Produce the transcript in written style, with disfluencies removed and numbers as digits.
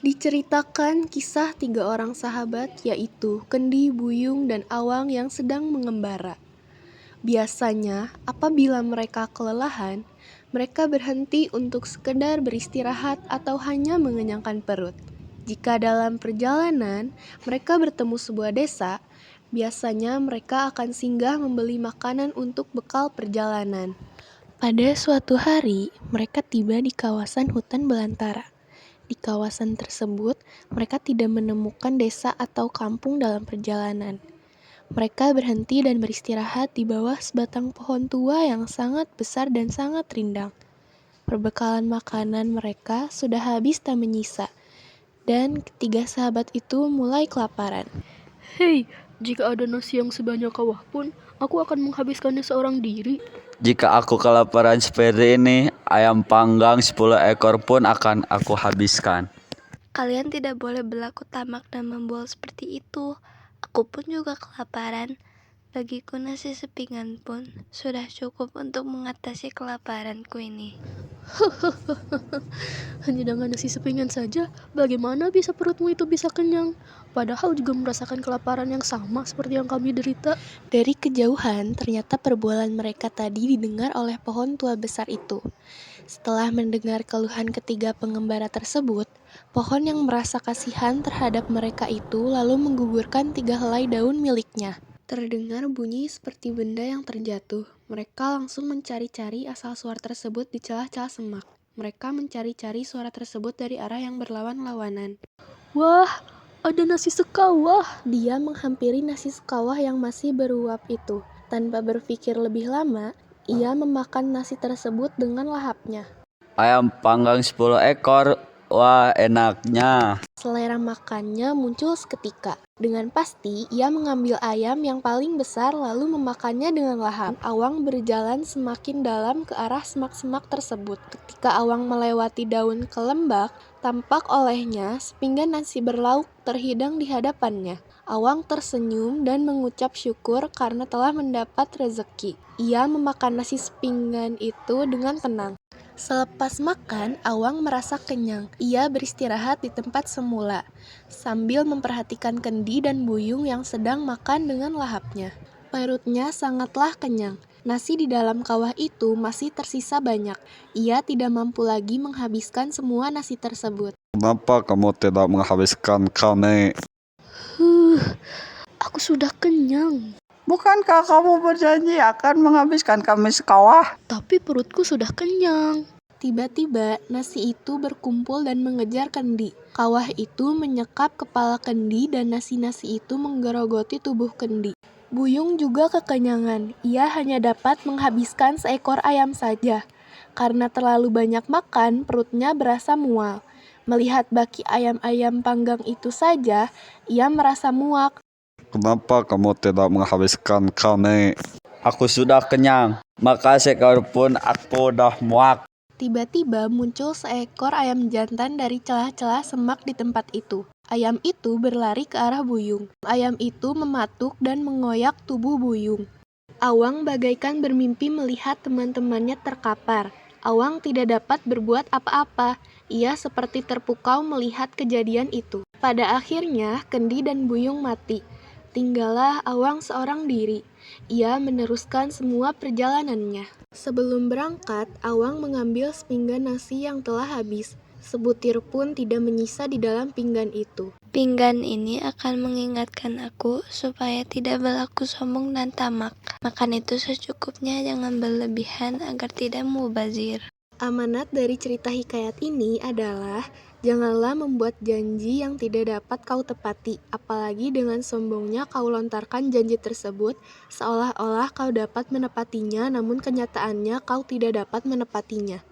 Diceritakan kisah tiga orang sahabat, yaitu Kendi, Buyung, dan Awang yang sedang mengembara. Biasanya, apabila mereka kelelahan, mereka berhenti untuk sekedar beristirahat atau hanya mengenyangkan perut. Jika dalam perjalanan mereka bertemu sebuah desa, biasanya mereka akan singgah membeli makanan untuk bekal perjalanan. Pada suatu hari, mereka tiba di kawasan hutan belantara. Di kawasan tersebut, mereka tidak menemukan desa atau kampung dalam perjalanan. Mereka berhenti dan beristirahat di bawah sebatang pohon tua yang sangat besar dan sangat rindang. Perbekalan makanan mereka sudah habis tak menyisa, dan ketiga sahabat itu mulai kelaparan. Hei, jika ada nasi yang sebanyak kawah pun, aku akan menghabiskannya seorang diri. Jika aku kelaparan seperti ini, ayam panggang 10 ekor pun akan aku habiskan. Kalian tidak boleh berlaku tamak dan membual seperti itu. Aku pun juga kelaparan. Bagiku nasi sepinggan pun sudah cukup untuk mengatasi kelaparanku ini. Hanya dengan nasi sepinggan saja, bagaimana bisa perutmu itu bisa kenyang? Padahal juga merasakan kelaparan yang sama seperti yang kami derita. Dari kejauhan, ternyata perbualan mereka tadi didengar oleh pohon tua besar itu. Setelah mendengar keluhan ketiga pengembara tersebut, pohon yang merasa kasihan terhadap mereka itu lalu menggugurkan 3 helai daun miliknya. Terdengar bunyi seperti benda yang terjatuh. Mereka langsung mencari-cari asal suara tersebut di celah-celah semak. Mereka mencari-cari suara tersebut dari arah yang berlawan-lawanan. Wah, ada nasi sekawah. Dia menghampiri nasi sekawah yang masih beruap itu. Tanpa berpikir lebih lama, ia memakan nasi tersebut dengan lahapnya. Ayam panggang 10 ekor, wah enaknya. Selera makannya muncul seketika. Dengan pasti, ia mengambil ayam yang paling besar lalu memakannya dengan lahap. Awang berjalan semakin dalam ke arah semak-semak tersebut. Ketika Awang melewati daun kelembak, tampak olehnya sepinggan nasi berlauk terhidang di hadapannya. Awang tersenyum dan mengucap syukur karena telah mendapat rezeki. Ia memakan nasi sepinggan itu dengan tenang. Selepas makan, Awang merasa kenyang. Ia beristirahat di tempat semula, sambil memperhatikan Kendi dan Buyung yang sedang makan dengan lahapnya. Perutnya sangatlah kenyang. Nasi di dalam kawah itu masih tersisa banyak. Ia tidak mampu lagi menghabiskan semua nasi tersebut. Kenapa kamu tidak menghabiskan kami? Aku sudah kenyang, Bukankah kamu berjanji akan menghabiskan kami sekawah? tapi perutku sudah kenyang. Tiba-tiba, nasi itu berkumpul dan mengejar Kendi. Kawah itu menyekap kepala Kendi dan nasi-nasi itu menggerogoti tubuh Kendi. Buyung juga kekenyangan. Ia hanya dapat menghabiskan seekor ayam saja. Karena terlalu banyak makan, perutnya berasa mual. Melihat baki ayam-ayam panggang itu saja, ia merasa muak. Kenapa kamu tidak menghabiskan kami? Aku sudah kenyang, maka seekor pun aku dah muak. Tiba-tiba muncul seekor ayam jantan dari celah-celah semak di tempat itu. Ayam itu berlari ke arah Buyung. Ayam itu mematuk dan mengoyak tubuh Buyung. Awang bagaikan bermimpi melihat teman-temannya terkapar. Awang tidak dapat berbuat apa-apa. Ia seperti terpukau melihat kejadian itu. Pada akhirnya, Kendi dan Buyung mati. Tinggallah Awang seorang diri. Ia meneruskan semua perjalanannya. Sebelum berangkat, Awang mengambil sepinggan nasi yang telah habis. Sebutir pun tidak menyisa di dalam pinggan itu. Pinggan ini akan mengingatkan aku supaya tidak berlaku sombong dan tamak. Makan itu secukupnya, jangan berlebihan agar tidak mubazir. Amanat dari cerita hikayat ini adalah janganlah membuat janji yang tidak dapat kau tepati, apalagi dengan sombongnya kau lontarkan janji tersebut seolah-olah kau dapat menepatinya, namun kenyataannya kau tidak dapat menepatinya.